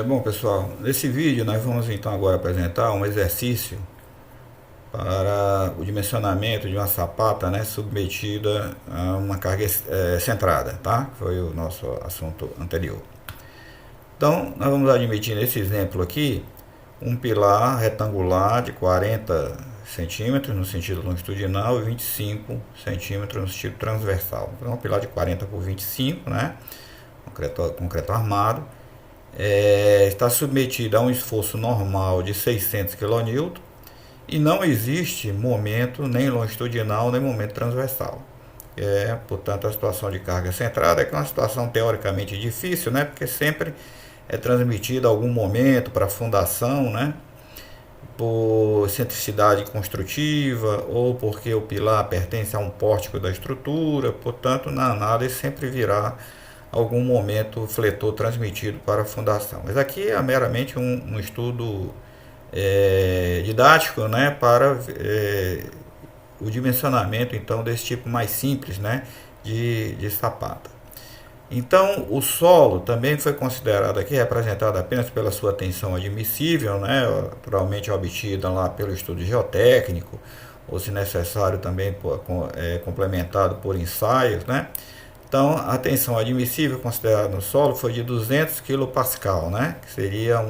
Bom, pessoal, nesse vídeo nós vamos então agora apresentar um exercício para o dimensionamento de uma sapata, né, submetida a uma carga centrada, tá? Foi o nosso assunto anterior. Então, nós vamos admitir nesse exemplo aqui um pilar retangular de 40 centímetros no sentido longitudinal e 25 centímetros no sentido transversal. Então, um pilar de 40 por 25, né, concreto armado, está submetido a um esforço normal de 600 kN e não existe momento nem longitudinal nem momento transversal. Portanto, a situação de carga centrada é uma situação teoricamente difícil, né? Porque sempre é transmitido algum momento para a fundação, né? Por excentricidade construtiva ou porque o pilar pertence a um pórtico da estrutura. Portanto, na análise sempre virá algum momento fletor transmitido para a fundação. Mas aqui é meramente um estudo didático, né, para o dimensionamento então desse tipo mais simples, né, de sapata. Então, o solo também foi considerado aqui, representado apenas pela sua tensão admissível, né, naturalmente obtida lá pelo estudo geotécnico, ou se necessário também complementado por ensaios, né. Então, a tensão admissível considerada no solo foi de 200 kPa, né, que seria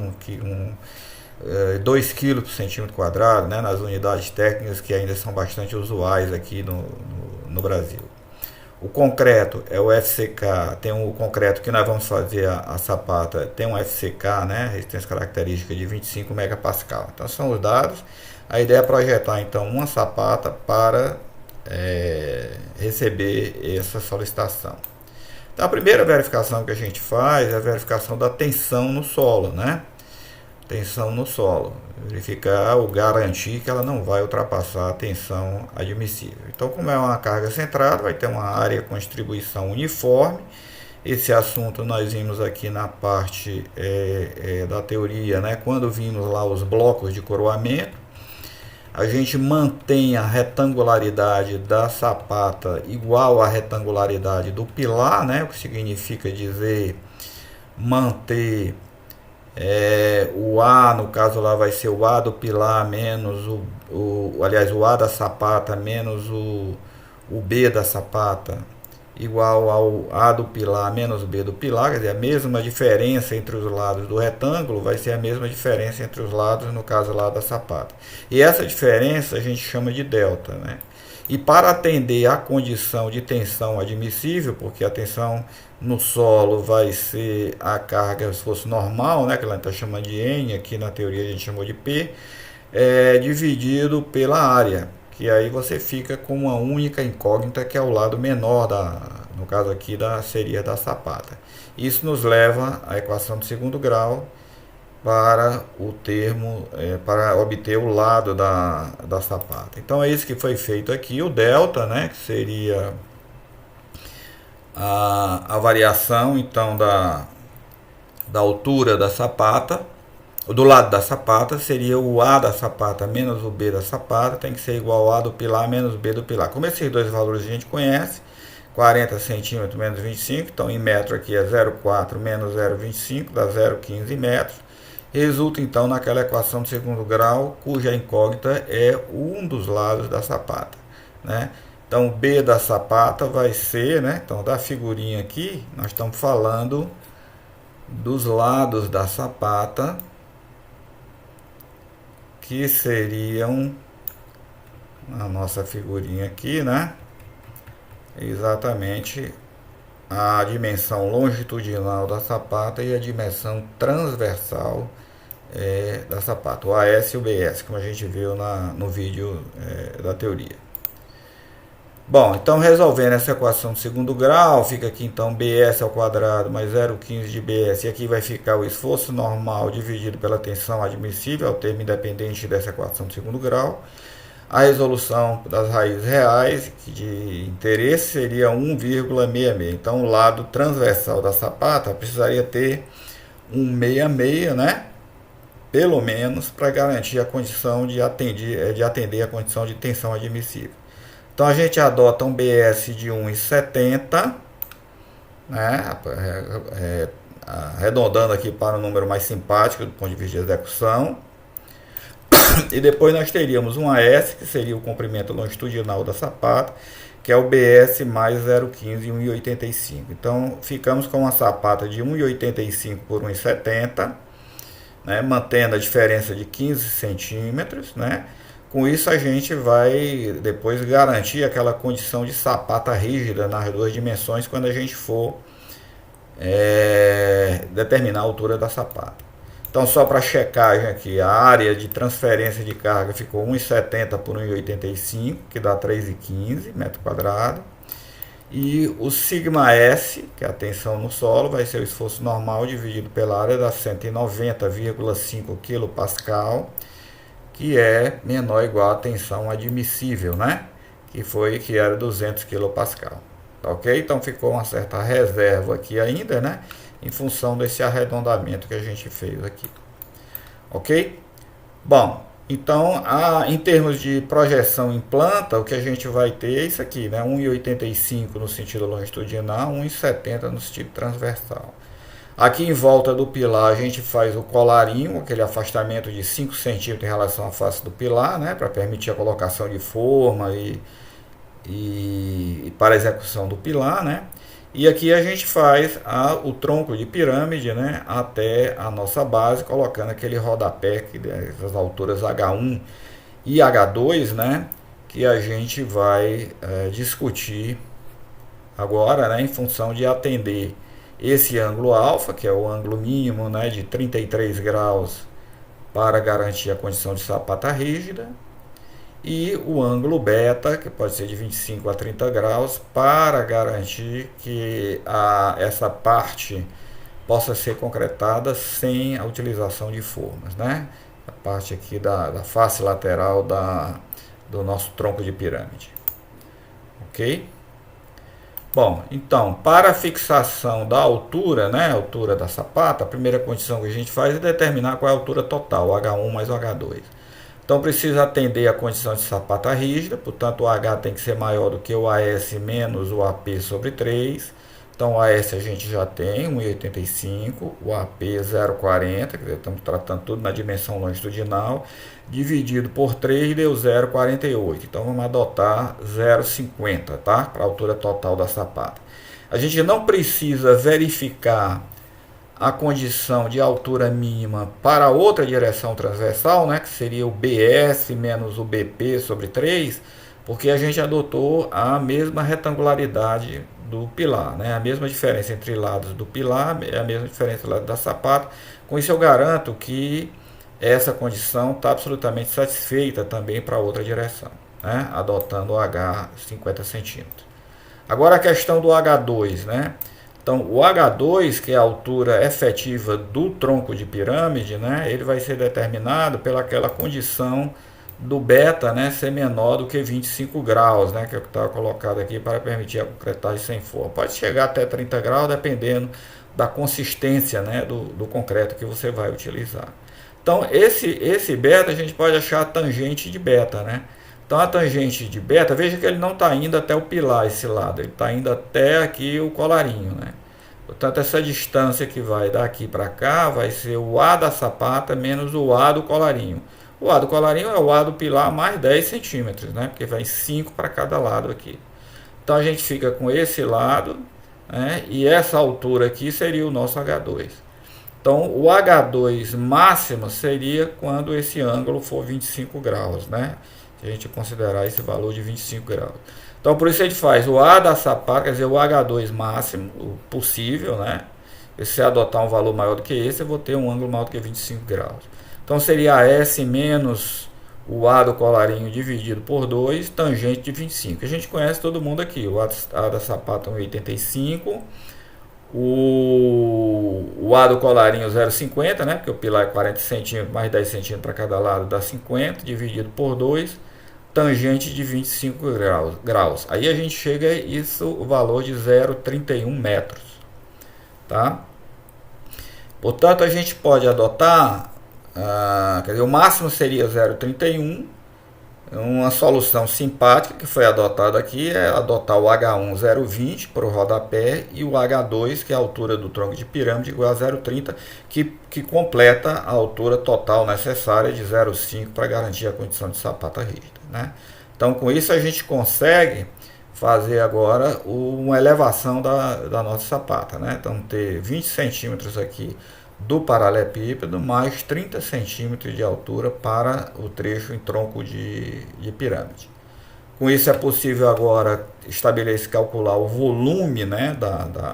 2 kg por centímetro quadrado, né, nas unidades técnicas que ainda são bastante usuais aqui no Brasil. O concreto é o FCK, tem o concreto que nós vamos fazer a sapata, tem um FCK, né, resistência característica de 25 MPa. Então são os dados. A ideia é projetar então uma sapata para receber essa solicitação. Então a primeira verificação que a gente faz é a verificação da tensão no solo, né? Tensão no solo, verificar ou garantir que ela não vai ultrapassar a tensão admissível. Então, como é uma carga centrada, vai ter uma área com distribuição uniforme. Esse assunto nós vimos aqui na parte da teoria, né? Quando vimos lá os blocos de coroamento, a gente mantém a retangularidade da sapata igual à retangularidade do pilar, né? O que significa dizer manter o A, no caso lá vai ser o A do pilar menos o A da sapata menos o B da sapata igual ao A do pilar menos o B do pilar, quer dizer, a mesma diferença entre os lados do retângulo vai ser a mesma diferença entre os lados, no caso lá da sapata. E essa diferença a gente chama de delta, né? E para atender à condição de tensão admissível, porque a tensão no solo vai ser a carga se fosse normal, né, que ela está chamando de N, aqui na teoria a gente chamou de P, dividido pela área, que aí você fica com uma única incógnita que é o lado menor, no caso aqui seria da sapata. Isso nos leva à equação de segundo grau, para o termo, para obter o lado da sapata. Então é isso que foi feito aqui, o delta, né, que seria a variação então da altura da sapata, do lado da sapata seria o A da sapata menos o B da sapata, tem que ser igual ao A do pilar menos o B do pilar. Como esses dois valores a gente conhece, 40 centímetros menos 25, então em metro aqui é 0,4 menos 0,25, dá 0,15 metros. Resulta então naquela equação de segundo grau, cuja incógnita é um dos lados da sapata, né? Então B da sapata vai ser, né? Então da figurinha aqui, nós estamos falando dos lados da sapata, que seriam a nossa figurinha aqui, né? Exatamente a dimensão longitudinal da sapata e a dimensão transversal da sapata, o AS e o BS, como a gente viu no vídeo da teoria. Bom, então resolvendo essa equação de segundo grau, fica aqui então BS ao quadrado mais 0,15 de BS, e aqui vai ficar o esforço normal dividido pela tensão admissível, é o termo independente dessa equação de segundo grau. A resolução das raízes reais de interesse seria 1,66. Então, o lado transversal da sapata precisaria ter 1,66, né? Pelo menos para garantir a condição de atender a condição de tensão admissível. Então, a gente adota um BS de 1,70, né? arredondando aqui para um número mais simpático do ponto de vista de execução. E depois nós teríamos um AS, que seria o comprimento longitudinal da sapata, que é o BS mais 0,15 e 1,85. Então ficamos com uma sapata de 1,85 por 1,70, né, mantendo a diferença de 15 centímetros, né? Com isso a gente vai depois garantir aquela condição de sapata rígida nas duas dimensões quando a gente for determinar a altura da sapata. Então, só para checagem aqui, a área de transferência de carga ficou 1,70 por 1,85, que dá 3,15 metro quadrado. E o sigma S, que é a tensão no solo, vai ser o esforço normal dividido pela área da 190,5 kPa, que é menor ou igual à tensão admissível, né? Que era 200 kPa. Tá ok? Então ficou uma certa reserva aqui ainda, né? Em função desse arredondamento que a gente fez aqui. Ok? Bom, então, em termos de projeção em planta, o que a gente vai ter é isso aqui, né? 1,85 no sentido longitudinal, 1,70 no sentido transversal. Aqui em volta do pilar a gente faz o colarinho, aquele afastamento de 5 centímetros em relação à face do pilar, né? Para permitir a colocação de forma e para a execução do pilar, né? E aqui a gente faz o tronco de pirâmide, né, até a nossa base, colocando aquele rodapé das alturas H1 e H2, né, que a gente vai discutir agora, né, em função de atender esse ângulo alfa, que é o ângulo mínimo, né, de 33 graus para garantir a condição de sapata rígida, e o ângulo beta, que pode ser de 25 a 30 graus, para garantir que essa parte possa ser concretada sem a utilização de formas, né? A parte aqui da face lateral do nosso tronco de pirâmide. Ok? Bom, então, para a fixação da altura, né, a altura da sapata, a primeira condição que a gente faz é determinar qual é a altura total, o H1 mais o H2. Então precisa atender a condição de sapata rígida, portanto o H tem que ser maior do que o AS menos o AP sobre 3. Então o AS a gente já tem 1,85, o AP 0,40, quer dizer, estamos tratando tudo na dimensão longitudinal, dividido por 3 deu 0,48. Então vamos adotar 0,50, tá? Para a altura total da sapata. A gente não precisa verificar a condição de altura mínima para outra direção transversal, né, que seria o BS menos o BP sobre 3, porque a gente adotou a mesma retangularidade do pilar, né, a mesma diferença entre lados do pilar, é a mesma diferença do lado da sapata. Com isso eu garanto que essa condição está absolutamente satisfeita também para outra direção, né, adotando o H 50 centímetros. Agora a questão do H2, né? Então, o H2, que é a altura efetiva do tronco de pirâmide, né, ele vai ser determinado pelaquela condição do beta, né, ser menor do que 25 graus, né, que é o que está colocado aqui para permitir a concretagem sem forma. Pode chegar até 30 graus, dependendo da consistência, né, do concreto que você vai utilizar. Então, esse beta a gente pode achar a tangente de beta, né? Então, a tangente de beta, veja que ele não está indo até o pilar, esse lado, ele está indo até aqui o colarinho, né? Portanto, essa distância que vai daqui para cá vai ser o A da sapata menos o A do colarinho. O A do colarinho é o A do pilar mais 10 centímetros, né? Porque vai 5 para cada lado aqui. Então, a gente fica com esse lado, né? E essa altura aqui seria o nosso H2. Então, o H2 máximo seria quando esse ângulo for 25 graus, né? Se a gente considerar esse valor de 25 graus. Então, por isso a gente faz o A da sapata, quer dizer, o H2 máximo, o possível, né? E se adotar um valor maior do que esse, eu vou ter um ângulo maior do que 25 graus. Então, seria a S menos o A do colarinho dividido por 2, tangente de 25. A gente conhece todo mundo aqui. O A da sapata 1,85. O A do colarinho 0,50, né? Porque o pilar é 40 centímetros, mais 10 centímetros para cada lado, dá 50, dividido por 2. Tangente de 25 graus. Aí a gente chega a isso, o valor de 0,31 metros. Tá? Portanto, a gente pode adotar, quer dizer, o máximo seria 0,31, Uma solução simpática que foi adotada aqui é adotar o H1 0,20 para o rodapé e o H2, que é a altura do tronco de pirâmide, igual a 0,30, que completa a altura total necessária de 0,5 para garantir a condição de sapata rígida, né? Então, com isso, a gente consegue fazer agora uma elevação da nossa sapata, né? Então, ter 20 centímetros aqui do paralelepípedo, mais 30 centímetros de altura para o trecho em tronco de pirâmide. Com isso é possível agora estabelecer, calcular o volume, né,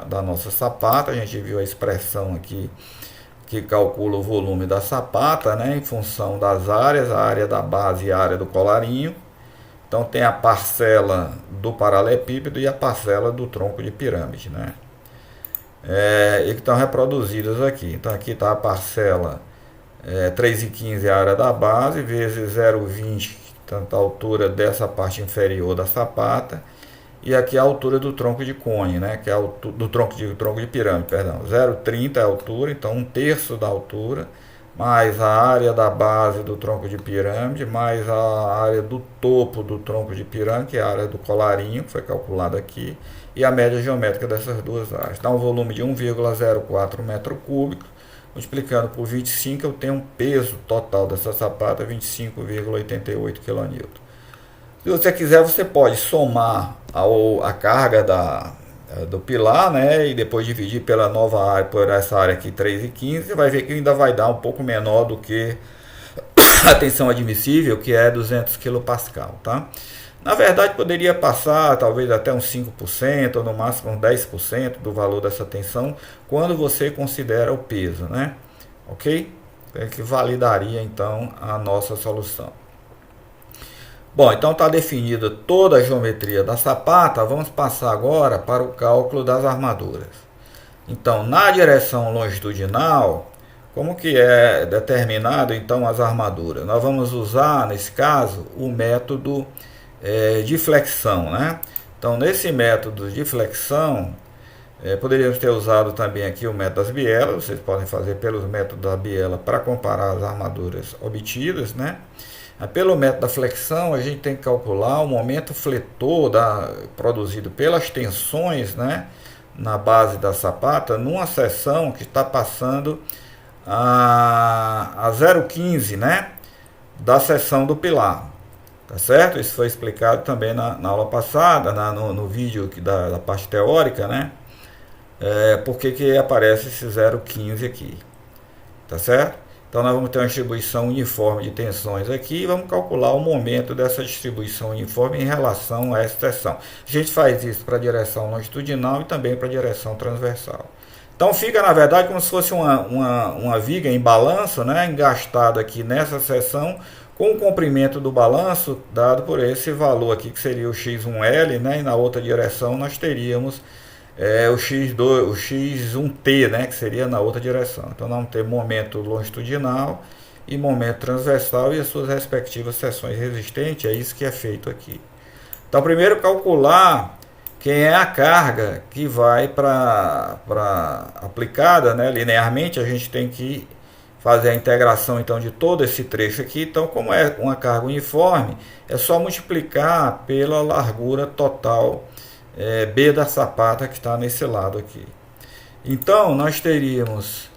da nossa sapata. A gente viu a expressão aqui que calcula o volume da sapata, né, em função das áreas, a área da base e a área do colarinho. Então tem a parcela do paralelepípedo e a parcela do tronco de pirâmide, né? E que estão reproduzidas aqui. Então aqui está a parcela 3,15 a área da base, vezes 0,20, tanto a altura dessa parte inferior da sapata, e aqui a altura do tronco de cone, né, que é do tronco de pirâmide, perdão. 0,30 é a altura, então 1/3 da altura, mais a área da base do tronco de pirâmide, mais a área do topo do tronco de pirâmide, que é a área do colarinho, que foi calculada aqui, e a média geométrica dessas duas áreas. Dá um volume de 1,04 metro cúbico, multiplicando por 25, eu tenho um peso total dessa sapata, 25,88 kN. Se você quiser, você pode somar a carga do pilar, né, e depois dividir pela nova área, por essa área aqui, 3,15, você vai ver que ainda vai dar um pouco menor do que a tensão admissível, que é 200 kPa, tá? Na verdade, poderia passar talvez até uns 5%, ou no máximo uns 10% do valor dessa tensão, quando você considera o peso, né? Ok? É que validaria então a nossa solução. Bom, então está definida toda a geometria da sapata. Vamos passar agora para o cálculo das armaduras. Então, na direção longitudinal, como que é determinado então as armaduras? Nós vamos usar, nesse caso, o método de flexão, né? Então, nesse método de flexão, poderíamos ter usado também aqui o método das bielas. Vocês podem fazer pelos métodos da biela para comparar as armaduras obtidas, né? Pelo método da flexão, a gente tem que calcular o momento fletor produzido pelas tensões, né, na base da sapata, numa seção que está passando a 0,15, né, da seção do pilar. Tá certo? Isso foi explicado também na aula passada, no vídeo da parte teórica, né? Por que aparece esse 0,15 aqui. Tá certo? Então nós vamos ter uma distribuição uniforme de tensões aqui e vamos calcular o momento dessa distribuição uniforme em relação a essa seção. A gente faz isso para a direção longitudinal e também para a direção transversal. Então fica, na verdade, como se fosse uma viga em balanço, né, engastada aqui nessa seção, com o comprimento do balanço dado por esse valor aqui, que seria o x1L, né, e na outra direção nós teríamos o x1T, né, que seria na outra direção. Então nós vamos ter momento longitudinal e momento transversal e as suas respectivas seções resistentes. É isso que é feito aqui. Então primeiro calcular quem é a carga que vai para aplicada, né, linearmente. A gente tem que fazer a integração então de todo esse trecho aqui. Então, como é uma carga uniforme, é só multiplicar pela largura total B da sapata que está nesse lado aqui. Então nós teríamos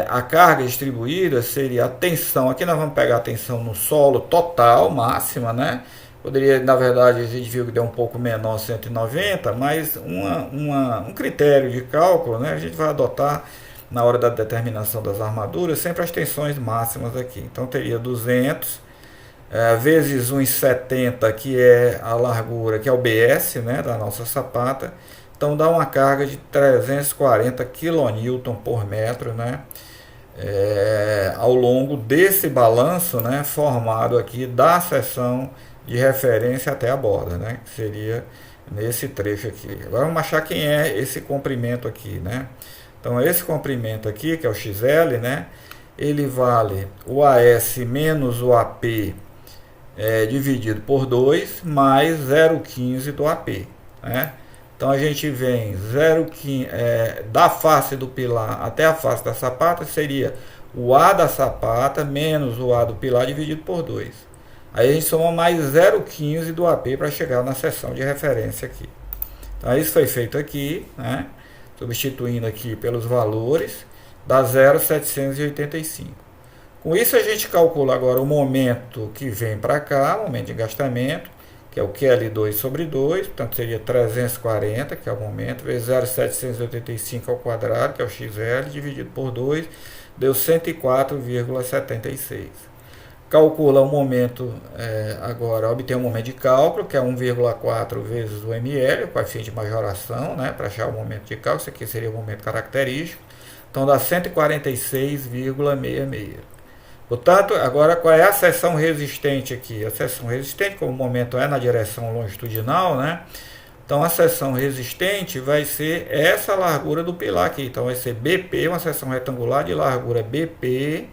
a carga distribuída, seria a tensão. Aqui nós vamos pegar a tensão no solo total, máxima, né? Poderia, na verdade, a gente viu que deu um pouco menor, 190, mas um critério de cálculo, né, a gente vai adotar na hora da determinação das armaduras, sempre as tensões máximas aqui. Então teria 200 vezes 1,70, que é a largura, que é o BS, né, da nossa sapata. Então dá uma carga de 340 kN por metro, né, ao longo desse balanço, né, formado aqui da seção de referência até a borda, né, que seria nesse trecho aqui. Agora vamos achar quem é esse comprimento aqui, né? Então esse comprimento aqui, que é o XL, né, ele vale o AS menos o AP dividido por 2 mais 0,15 do AP, né? Então a gente vem 0,15 da face do pilar até a face da sapata, seria o A da sapata menos o A do pilar dividido por 2. Aí a gente soma mais 0,15 do AP para chegar na seção de referência aqui. Então isso foi feito aqui, né? Substituindo aqui pelos valores, dá 0,785. Com isso a gente calcula agora o momento que vem para cá, o momento de engastamento, que é o QL2 sobre 2, portanto seria 340, que é o momento, vezes 0,785 ao quadrado, que é o XL, dividido por 2, deu 104,76. Calcula o momento, agora obtém o momento de cálculo, que é 1,4 vezes o ml, o coeficiente de majoração, né, para achar o momento de cálculo, isso aqui seria o momento característico, então dá 146,66. Portanto, agora qual é a seção resistente aqui? A seção resistente, como o momento é na direção longitudinal, né? Então a seção resistente vai ser essa largura do pilar aqui. Então vai ser BP, uma seção retangular de largura BP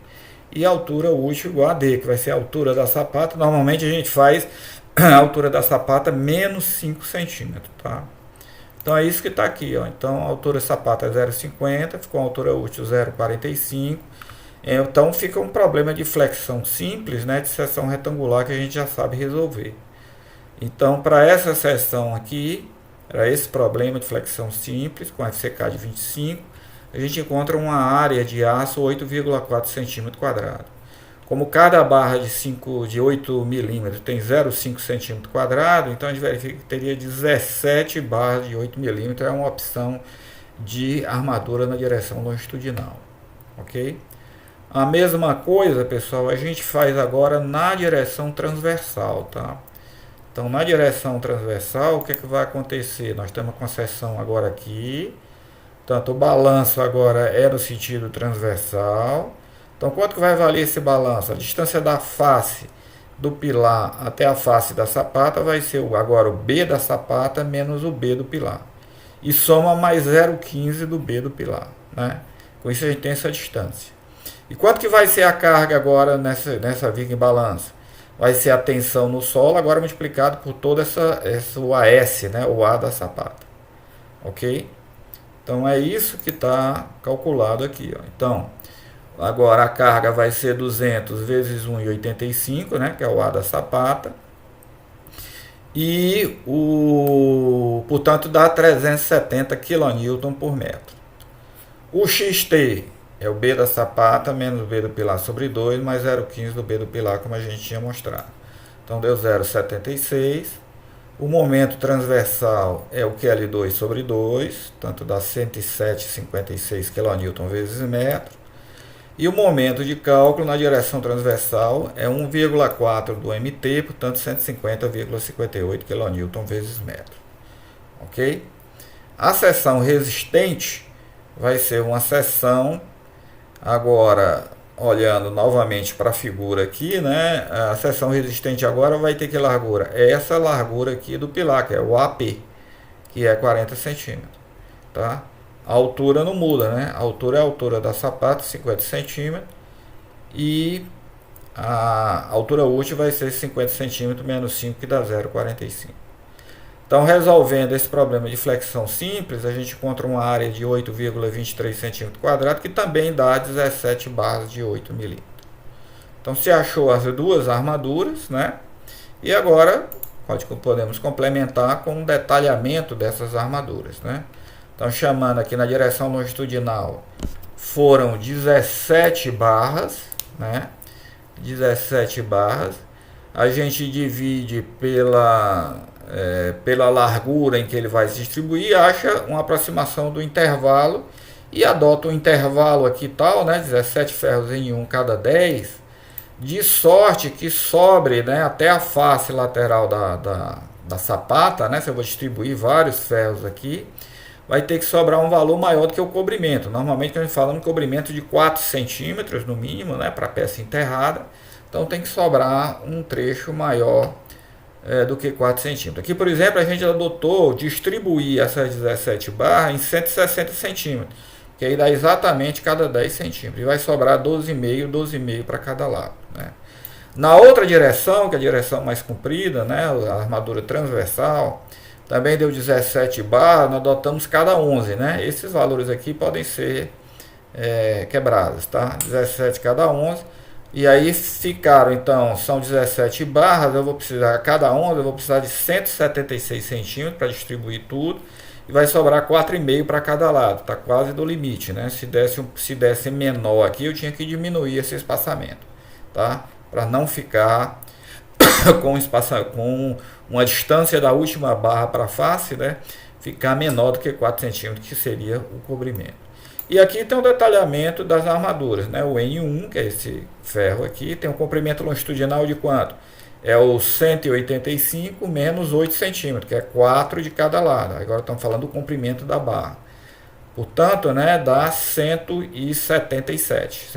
e altura útil igual a D, que vai ser a altura da sapata. Normalmente a gente faz a altura da sapata menos 5 centímetros, tá? Então é isso que está aqui, ó. Então a altura da sapata é 0,50, ficou a altura útil 0,45. Então fica um problema de flexão simples, né, de seção retangular que a gente já sabe resolver. Então para essa seção aqui, para esse problema de flexão simples com FCK de 25, a gente encontra uma área de aço 8,4 cm². Como cada barra de 8 milímetros tem 0,5 cm², então a gente verifica que teria 17 barras de 8 milímetros, é uma opção de armadura na direção longitudinal, ok? A mesma coisa, pessoal, a gente faz agora na direção transversal, tá? Então, na direção transversal, o que é que vai acontecer? Nós estamos com a seção agora aqui, portanto, o balanço agora é no sentido transversal. Então, quanto que vai valer esse balanço? A distância da face do pilar até a face da sapata vai ser agora o B da sapata menos o B do pilar. E soma mais 0,15 do B do pilar, né? Com isso a gente tem essa distância. E quanto que vai ser a carga agora nessa viga em balanço? Vai ser a tensão no solo, agora multiplicado por toda o AS, né, o A da sapata. Ok? Então é isso que está calculado aqui. Ó. Então, agora a carga vai ser 200 vezes 1,85, né, que é o A da sapata. E, portanto, dá 370 kN por metro. O XT é o B da sapata menos o B do pilar sobre 2, mais 0,15 do B do pilar, como a gente tinha mostrado. Então deu 0,76. O momento transversal é o QL2 sobre 2, tanto dá 107,56 kN vezes metro. E o momento de cálculo na direção transversal é 1,4 do MT, portanto 150,58 kN vezes metro. Ok? A seção resistente vai ser uma seção. Agora, olhando novamente para a figura aqui, né, a seção resistente agora vai ter que largura? Essa largura aqui do pilar, que é o AP, que é 40 centímetros. Tá? A altura não muda, né? A altura é a altura da sapata, 50 centímetros. E a altura útil vai ser 50 centímetros menos 5, que dá 0,45. Então, resolvendo esse problema de flexão simples, a gente encontra uma área de 8,23 cm², que também dá 17 barras de 8 milímetros. Então, se achou as duas armaduras, né? E agora podemos complementar com um detalhamento dessas armaduras, né? Então, chamando aqui na direção longitudinal, foram 17 barras, né? 17 barras. A gente divide pela largura em que ele vai se distribuir, acha uma aproximação do intervalo e adota um intervalo aqui tal, né, 17 ferros em 1 cada 10, de sorte que sobre, né, até a face lateral da sapata, né, se eu vou distribuir vários ferros aqui, vai ter que sobrar um valor maior do que o cobrimento. Normalmente a gente fala um cobrimento de 4 centímetros no mínimo, né, para a peça enterrada, então tem que sobrar um trecho maior do que 4 centímetros. Aqui, por exemplo, a gente adotou distribuir essas 17 barras em 160 centímetros, que aí dá exatamente cada 10 centímetros. E vai sobrar 12,5 para cada lado. Né? Na outra direção, que é a direção mais comprida, né, a armadura transversal, também deu 17 barras, nós adotamos cada 11. Né? Esses valores aqui podem ser quebrados. Tá? 17 cada 11. E aí ficaram, então, são 17 barras, eu vou precisar, cada onda eu vou precisar de 176 centímetros para distribuir tudo. E vai sobrar 4,5 para cada lado, está quase do limite, né? Se desse menor aqui, eu tinha que diminuir esse espaçamento, tá? Para não ficar com uma distância da última barra para a face, né? Ficar menor do que 4 centímetros, que seria o cobrimento. E aqui tem o detalhamento das armaduras, né? O N1, que é esse ferro aqui, tem um comprimento longitudinal de quanto? É o 185 menos 8 centímetros, que é 4 de cada lado. Agora estamos falando do comprimento da barra. Portanto, né, dá 177.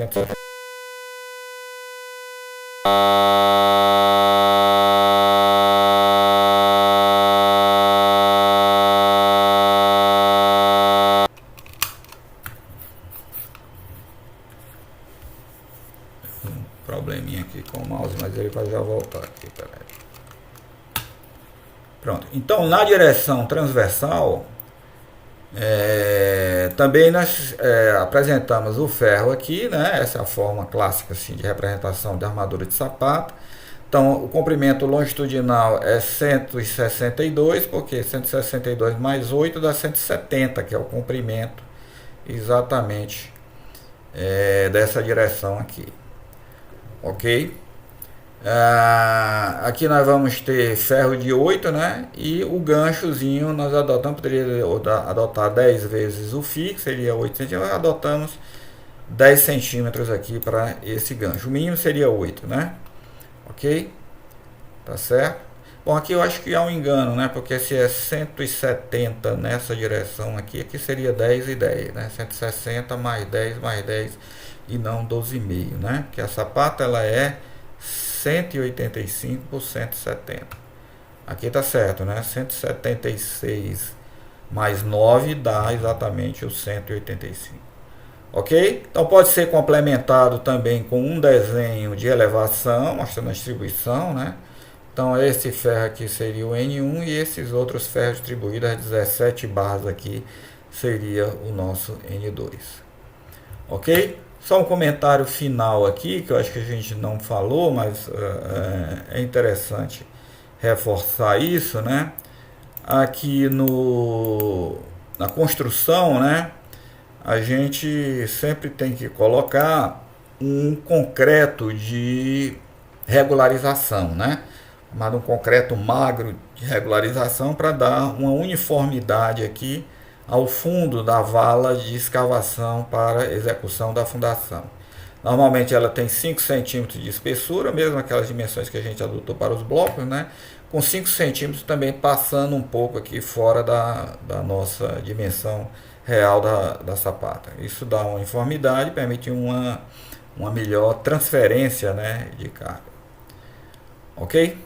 Probleminha aqui com o mouse, mas ele vai já voltar aqui, peraí. Pronto, então na direção transversal também nós apresentamos o ferro aqui, né? Essa é a forma clássica assim, de representação de armadura de sapato. Então o comprimento longitudinal é 162, porque 162 mais 8 dá 170, que é o comprimento exatamente dessa direção aqui. Ok? Aqui nós vamos ter ferro de 8, né? E o ganchozinho nós adotamos, poderia adotar 10 vezes o fio, seria 8 centímetros, adotamos 10 centímetros aqui para esse gancho. O mínimo seria 8, né? Ok? Tá certo? Bom, aqui eu acho que há um engano, né? Porque se é 170 nessa direção aqui, aqui seria 10 e 10, né? 160 mais 10 e não 12,5, né? Que a sapata ela é 185 por 170. Aqui tá certo, né? 176 mais 9 dá exatamente o 185. Ok? Então pode ser complementado também com um desenho de elevação, mostrando a distribuição, né? Então esse ferro aqui seria o N1 e esses outros ferros distribuídos, as 17 barras aqui, seria o nosso N2. Ok? Só um comentário final aqui, que eu acho que a gente não falou, mas é interessante reforçar isso, né? Aqui na construção, né? A gente sempre tem que colocar um concreto de regularização, né? Chamado um concreto magro de regularização para dar uma uniformidade aqui ao fundo da vala de escavação para execução da fundação. Normalmente ela tem 5 centímetros de espessura, mesmo aquelas dimensões que a gente adotou para os blocos, né? Com 5 centímetros também passando um pouco aqui fora da nossa dimensão real da sapata. Isso dá uma uniformidade, permite uma melhor transferência, né, de carga. Ok?